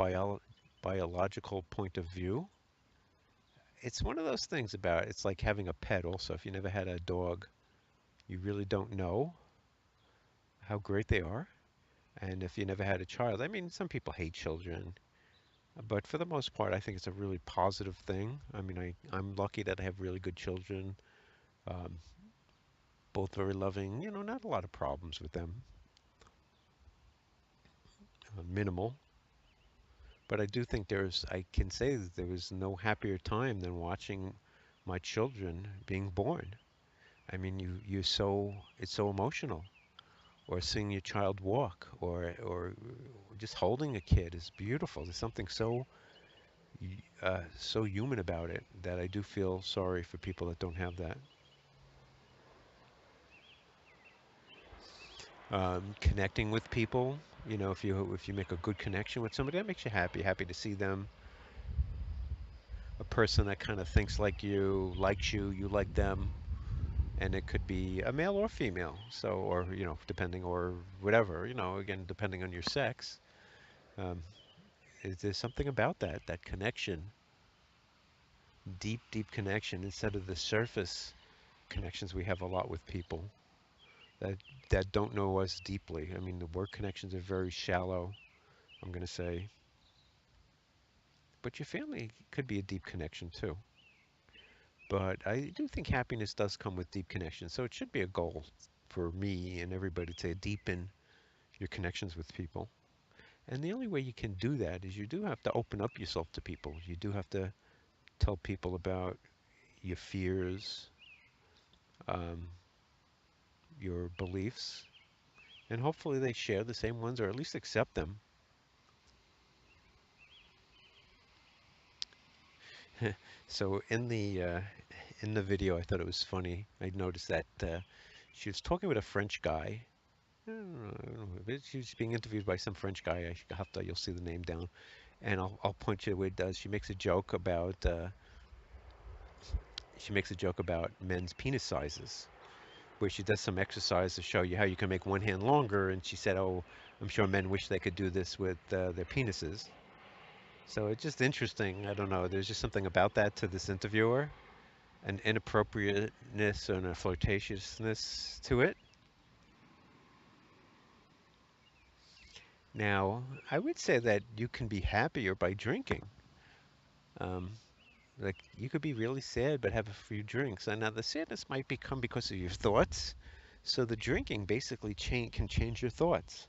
biological point of view, it's one of those things about it's like having a pet also. If you never had a dog, you really don't know how great they are. And if you never had a child, I mean, some people hate children, but for the most part, I think it's a really positive thing. I mean, I'm lucky that I have really good children, um, both very loving, not a lot of problems with them, minimal. But I do think I can say that there was no happier time than watching my children being born. I mean, you so it's so emotional. Or seeing your child walk, or just holding a kid is beautiful. There's something so human about it that I do feel sorry for people that don't have that. Connecting with people, if you make a good connection with somebody, that makes you happy. Happy to see them, a person that kind of thinks like you, likes you, you like them, and it could be a male or female. So, or depending, or whatever, again, depending on your sex. Um, there's something about that connection, deep, deep connection instead of the surface connections we have a lot with people that don't know us deeply. I mean, the work connections are very shallow, I'm going to say, but your family could be a deep connection too. But I do think happiness does come with deep connection, so it should be a goal for me and everybody to deepen your connections with people. And the only way you can do that is you do have to open up yourself to people. You do have to tell people about your fears, um, your beliefs, and hopefully they share the same ones or at least accept them. So in the video, I thought it was funny. I noticed that she was talking with a French guy. I don't know, but she was being interviewed by some French guy. You'll see the name down, and I'll point you to where it does. She makes a joke about men's penis sizes, where she does some exercise to show you how you can make one hand longer, and she said, "Oh, I'm sure men wish they could do this with their penises." So it's just interesting. I don't know. There's just something about that to this interviewer, an inappropriateness and a flirtatiousness to it. Now, I would say that you can be happier by drinking. Um, like you could be really sad but have a few drinks, and now the sadness might become because of your thoughts. So the drinking basically can change your thoughts.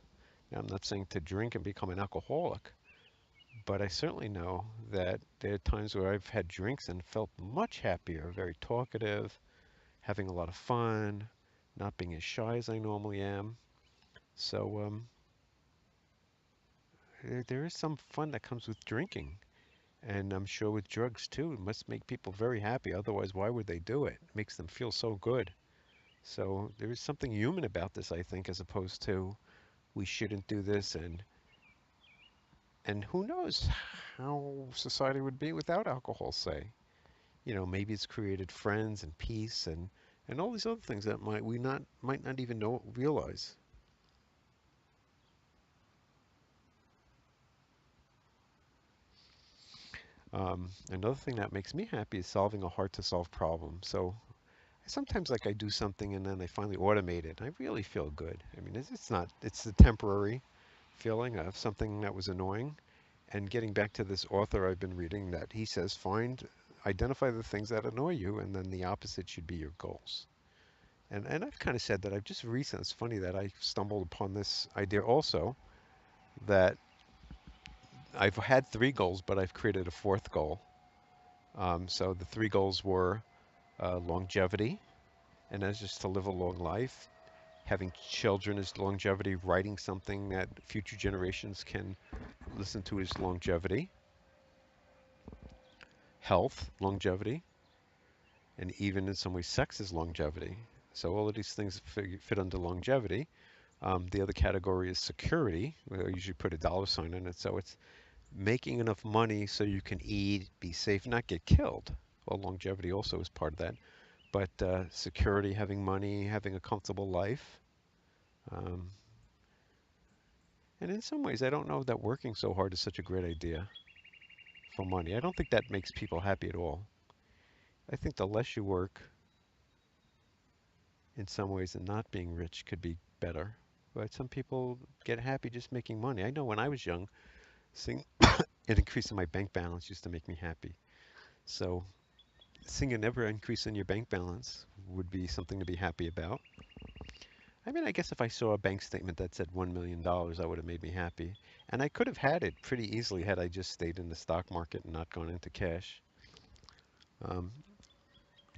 Now, I'm not saying to drink and become an alcoholic, but I certainly know that there are times where I've had drinks and felt much happier, very talkative, having a lot of fun, not being as shy as I normally am. So there is some fun that comes with drinking. And I'm sure with drugs too, it must make people very happy. Otherwise, why would they do it? It makes them feel so good. So there is something human about this, I think, as opposed to we shouldn't do this. And who knows how society would be without alcohol, say. Maybe it's created friends and peace and all these other things that might not even realize. Another thing that makes me happy is solving a hard to solve problem. So sometimes like I do something and then I finally automate it. I really feel good. I mean, it's the temporary feeling of something that was annoying. And getting back to this author I've been reading, that he says, identify the things that annoy you, and then the opposite should be your goals. And I've kind of said that. I've just recently, it's funny that I stumbled upon this idea also, that I've had three goals, but I've created a fourth goal. So the three goals were longevity, and that's just to live a long life. Having children is longevity. Writing something that future generations can listen to is longevity. Health, longevity, and even in some ways, sex is longevity. So all of these things fit under longevity. The other category is security. I usually put a dollar sign in it. So it's making enough money so you can eat, be safe, not get killed. Well, longevity also is part of that. But security, having money, having a comfortable life. Um, and in some ways, I don't know that working so hard is such a great idea for money. I don't think that makes people happy at all. I think the less you work, in some ways, and not being rich could be better. But some people get happy just making money. I know when I was young, seeing an increase in my bank balance used to make me happy. So seeing an ever increase in your bank balance would be something to be happy about. I mean, I guess if I saw a bank statement that said $1 million, that would have made me happy. And I could have had it pretty easily had I just stayed in the stock market and not gone into cash. Um,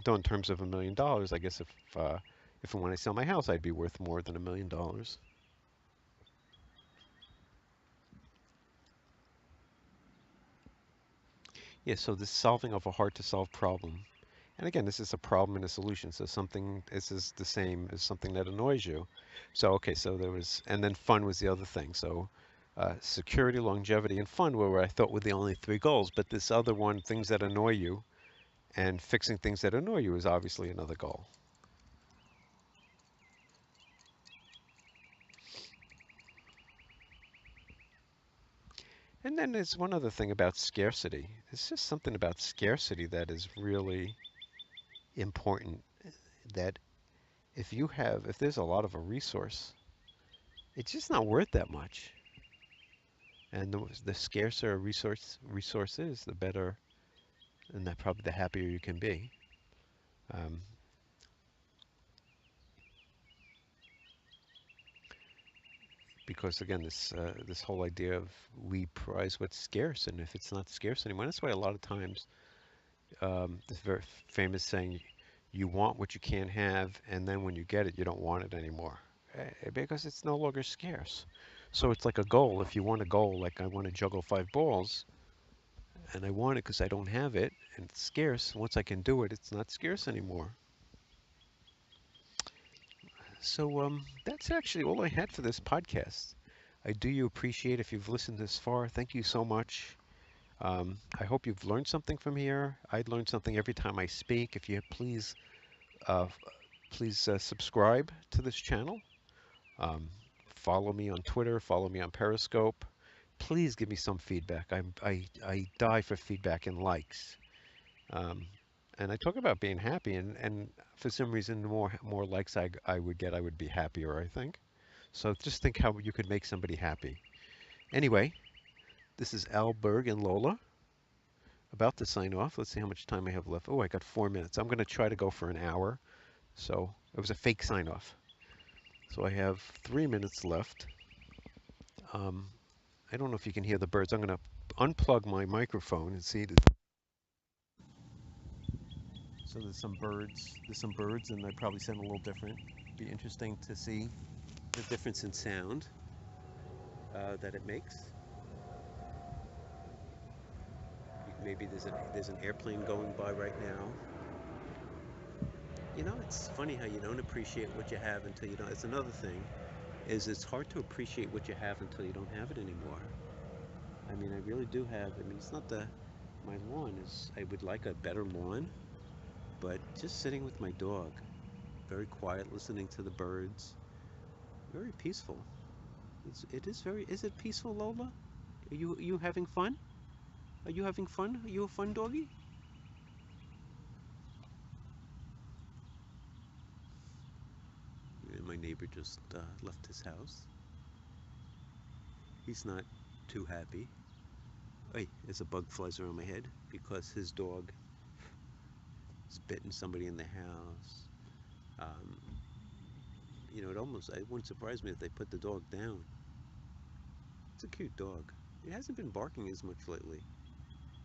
Though in terms of $1 million, I guess if and when I sell my house, I'd be worth more than $1 million. Yeah, so this solving of a hard to solve problem. And again, this is a problem and a solution. So something, this is the same as something that annoys you. So, okay, so there was, and then fun was the other thing. So security, longevity, and fun were what I thought were the only three goals. But this other one, things that annoy you, and fixing things that annoy you is obviously another goal. And then there's one other thing about scarcity. It's just something about scarcity that is really important. That if there's a lot of a resource, it's just not worth that much. And the scarcer a resource is, the better, and that probably the happier you can be. Um, because again, this whole idea of we prize what's scarce, and if it's not scarce anymore, that's why a lot of times this very famous saying, you want what you can't have, and then when you get it, you don't want it anymore, because it's no longer scarce. So it's like a goal. If you want a goal, like I want to juggle 5 balls, and I want it because I don't have it, and it's scarce. Once I can do it, it's not scarce anymore. So that's actually all I had for this podcast. I do you appreciate if you've listened this far. Thank you so much. I hope you've learned something from here. I learn something every time I speak. If you uh, please subscribe to this channel. Um, follow me on Twitter. Follow me on Periscope. Please give me some feedback. I die for feedback and likes. Um, and I talk about being happy, and for some reason, the more likes I would get, I would be happier, I think. So just think how you could make somebody happy. Anyway, this is Al Berg and Lola about to sign off. Let's see how much time I have left. Oh, I got 4 minutes. I'm going to try to go for an hour. So it was a fake sign off. So I have 3 minutes left. Um, I don't know if you can hear the birds. I'm going to unplug my microphone and see. So there's some birds. There's some birds, and they probably sound a little different. Be interesting to see the difference in sound that it makes. Maybe there's an airplane going by right now. You know, it's funny how you don't appreciate what you have until you don't. It's another thing, is it's hard to appreciate what you have until you don't have it anymore. I mean, I really do have. I mean, it's not the my lawn is. I would like a better lawn, but just sitting with my dog, very quiet, listening to the birds, very peaceful. It is very. Is it peaceful, Lola? Are you having fun? Are you having fun? Are you a fun doggy? Yeah, my neighbor just left his house. He's not too happy. Hey, there's a bug flies around my head because his dog is bitten somebody in the house. Um, it wouldn't surprise me if they put the dog down. It's a cute dog. It hasn't been barking as much lately.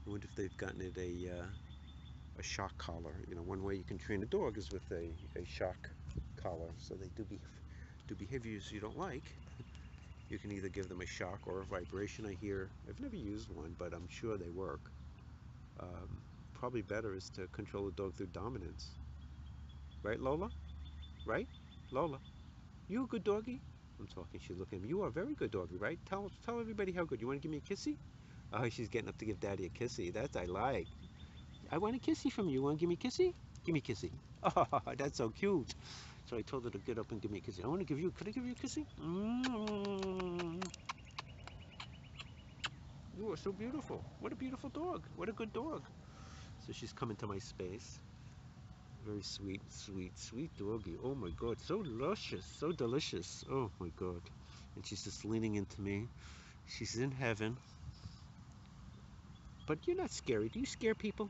I wonder if they've gotten it a shock collar. You know, one way you can train a dog is with a shock collar. So they do behaviors you don't like. You can either give them a shock or a vibration. I've never used one, but I'm sure they work. Um, Probably better is to control the dog through dominance. Right, Lola? Right? Lola, you a good doggy? I'm talking, she's looking at me. You are a very good doggy, right? Tell everybody how good. You want to give me a kissy? Oh, she's getting up to give daddy a kissy. That I like. I want a kissy from you. You want to give me a kissy? Give me a kissy. Oh, that's so cute. So I told her to get up and give me a kissy. I want to give you, could I give you a kissy? Mm. You are so beautiful. What a beautiful dog. What a good dog. So she's coming to my space. Very sweet, sweet, sweet doggy. Oh my God, so luscious, so delicious. Oh my God. And she's just leaning into me. She's in heaven. But you're not scary. Do you scare people?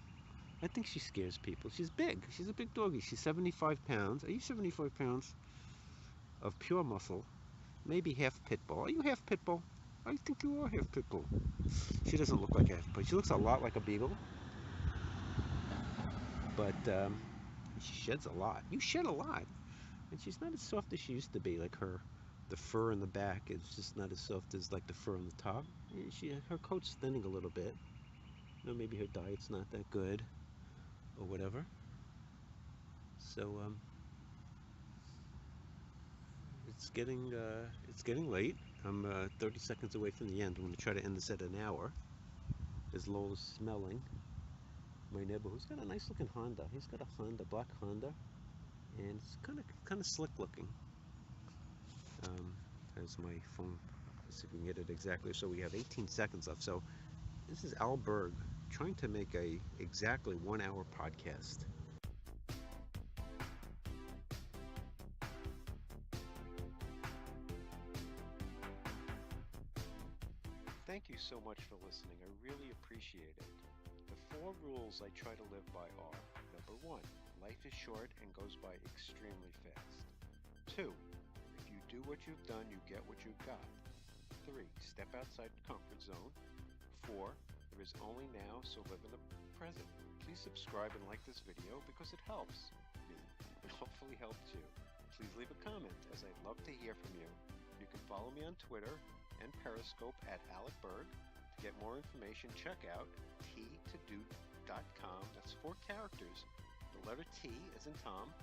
I think she scares people. She's big. She's a big doggy. She's 75 pounds. Are you 75 pounds of pure muscle? Maybe half pit bull. Are you half pit bull? I think you are half pit bull. She doesn't look like half, but she looks a lot like a beagle. But She sheds a lot. You shed a lot. And she's not as soft as she used to be. Like the fur in the back is just not as soft as like the fur on the top. Her coat's thinning a little bit. You know, maybe her diet's not that good or whatever. So it's getting late. I'm 30 seconds away from the end. I'm gonna try to end this at an hour. As Lola's smelling my neighbor, who's got a nice looking Honda. He's got a black Honda, and it's kind of slick looking. As my phone, let's see if we can get it exactly. So we have 18 seconds left. So this is Al Berg trying to make a exactly 1 hour podcast. Thank you so much for listening. I really appreciate it. The 4 rules I try to live by are: number 1, life is short and goes by extremely fast. 2, if you do what you've done, you get what you've got. 3, step outside the comfort zone. 4, there is only now, so live in the present. Please subscribe and like this video because it helps me and hopefully helps you. Please leave a comment, as I'd love to hear from you. You can follow me on Twitter and Periscope at Alec Berg. To get more information, check out t2do.com. That's 4 characters. The letter T as in Tom,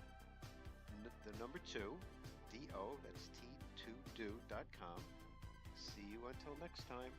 the number 2, D-O, that's t2do.com. See you until next time.